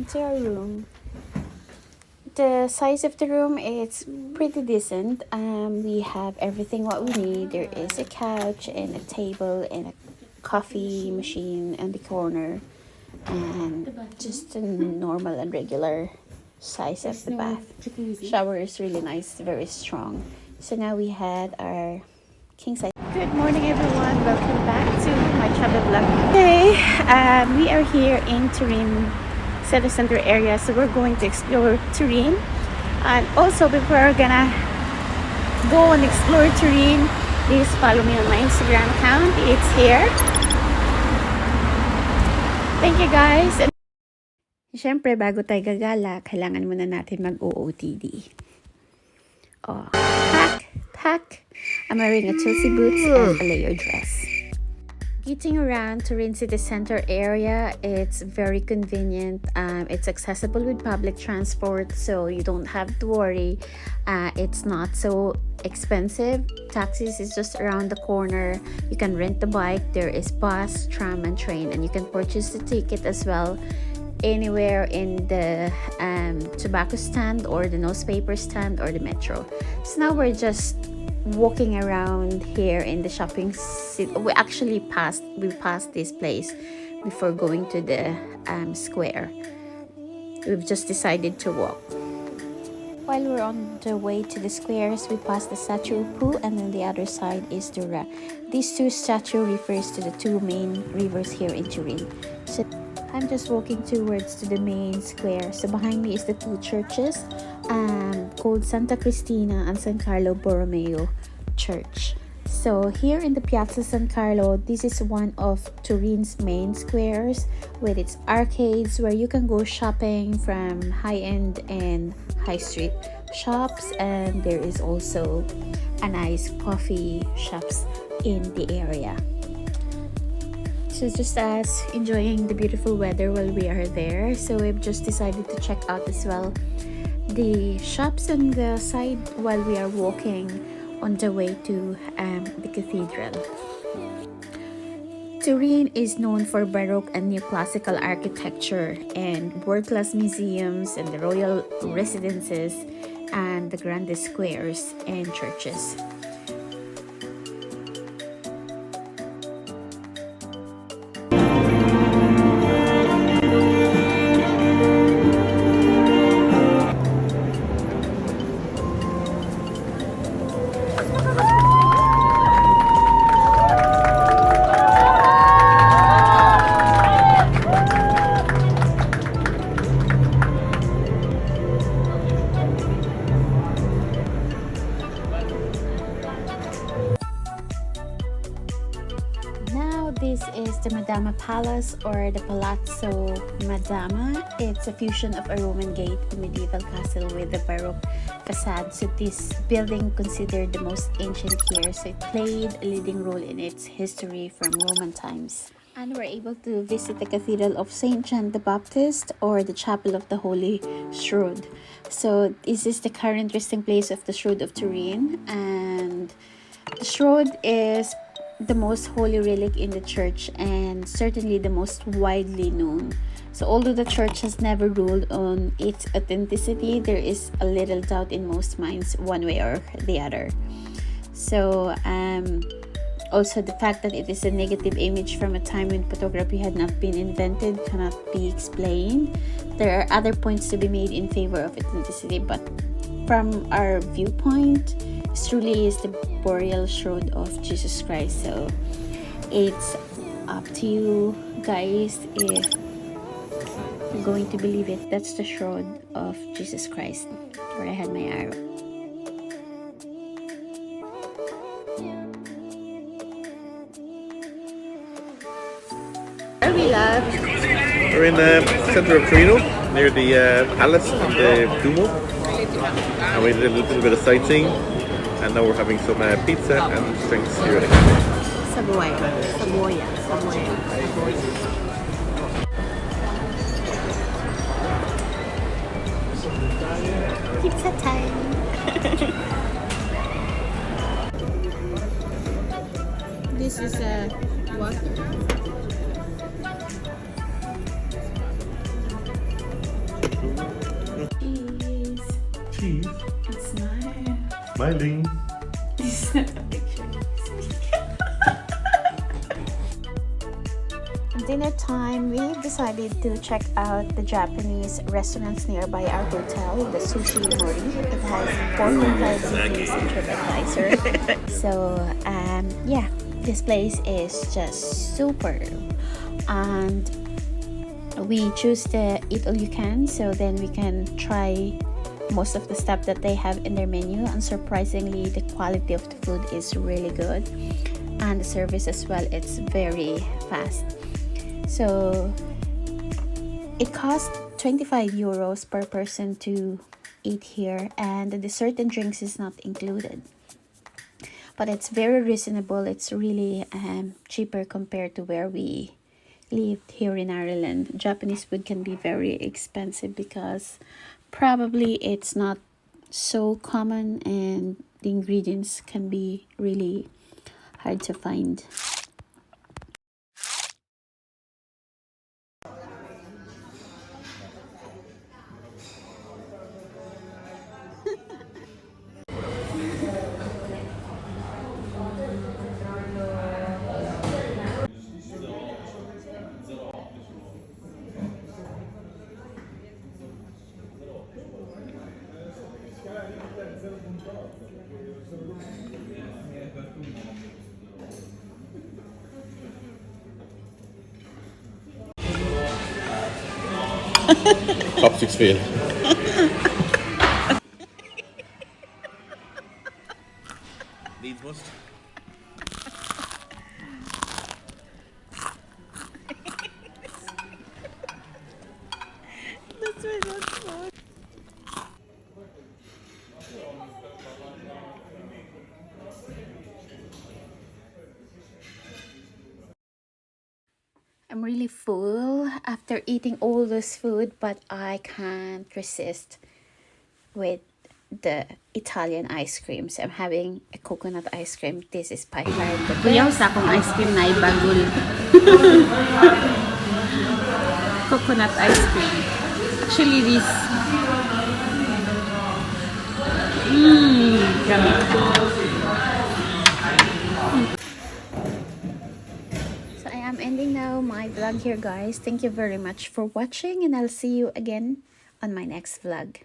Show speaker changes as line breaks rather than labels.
into our room. The size of the room is pretty decent. We have everything what we need. There is a couch and a table and a coffee machine in the corner, and just a normal and regular size of the bath. Shower is really nice, very strong. So now we had our king size. Good morning, everyone. Welcome back to my travel vlog. Today, we are here in Turin city center area, so we're going to explore Turin. And also, before we're gonna go and explore Turin, please follow me on my Instagram account. It's here. Thank you, guys. And syempre, bago tayo gagala, kailangan muna natin mag-OOTD. Oh, pack. I'm wearing a Chelsea boots and a layered dress. Getting around Turin city center area, it's very convenient. It's accessible with public transport, so you don't have to worry. It's not so expensive. Taxis is just around the corner. You can rent the bike. There is bus, tram, and train, and you can purchase the ticket as well anywhere in the tobacco stand or the newspaper stand or the metro. So now we're just walking around here in the shopping city. We actually passed this place before going to the square. We've just decided to walk. While we're on the way to the squares, we passed the statue of Pooh, and on the other side is Dura. These two statues refers to the two main rivers here in Turin. So I'm just walking towards to the main square. So behind me is the two churches called Santa Cristina and San Carlo Borromeo Church. So here in the Piazza San Carlo, this is one of Turin's main squares with its arcades where you can go shopping from high-end and high street shops, and there is also a nice coffee shops in the area. So just us enjoying the beautiful weather while we are there. So we've just decided to check out as well the shops on the side while we are walking on the way to the cathedral. Turin is known for Baroque and neoclassical architecture and world-class museums and the royal residences and the grandest squares and churches. This is the Madama Palace or the Palazzo Madama. It's a fusion of a Roman gate, a medieval castle with a Baroque facade. So this building considered the most ancient here. So it played a leading role in its history from Roman times. And we're able to visit the Cathedral of St. John the Baptist or the Chapel of the Holy Shrood. So this is the current resting place of the Shrood of Turin, and the Shrood is the most holy relic in the church and certainly the most widely known. So although the church has never ruled on its authenticity, there is a little doubt in most minds one way or the other. So also the fact that it is a negative image from a time when photography had not been invented cannot be explained. There are other points to be made in favor of authenticity, but from our viewpoint, this truly is the burial shroud of Jesus Christ. So it's up to you guys if you're going to believe it. That's the shroud of Jesus Christ where I had my arrow. Where we love?
We're in the center of Turin, near the palace and the Duomo, and we did a little bit of sightseeing, and now we're having some pizza and drinks here at the cafe.
Savoia. Pizza time. This is a water.
cheese.
It's not.
Smiling.
It's not a picture. Dinner time, we decided to check out the Japanese restaurants nearby our hotel, the Sushi Mori. It has 4.5 reviews in TripAdvisor. So, yeah, this place is just super. And we choose the eat all you can, so then we can try most of the stuff that they have in their menu. And surprisingly, the quality of the food is really good. And the service as well, it's very fast. So it costs 25 euros per person to eat here, and the dessert and drinks is not included. But it's very reasonable. It's really cheaper compared to where we lived here in Ireland. Japanese food can be very expensive because probably it's not so common and the ingredients can be really hard to find.
Chopsticks fail. Needs must.
That's why that's fun. I'm really full after eating all this food, but I can't resist with the Italian ice cream. So I'm having a coconut ice cream. This is by far the best. Kuya, sa akong ice cream na ibagul. Coconut ice cream. Actually, this... So I am ending now my vlog here, guys. Thank you very much for watching, and I'll see you again on my next vlog.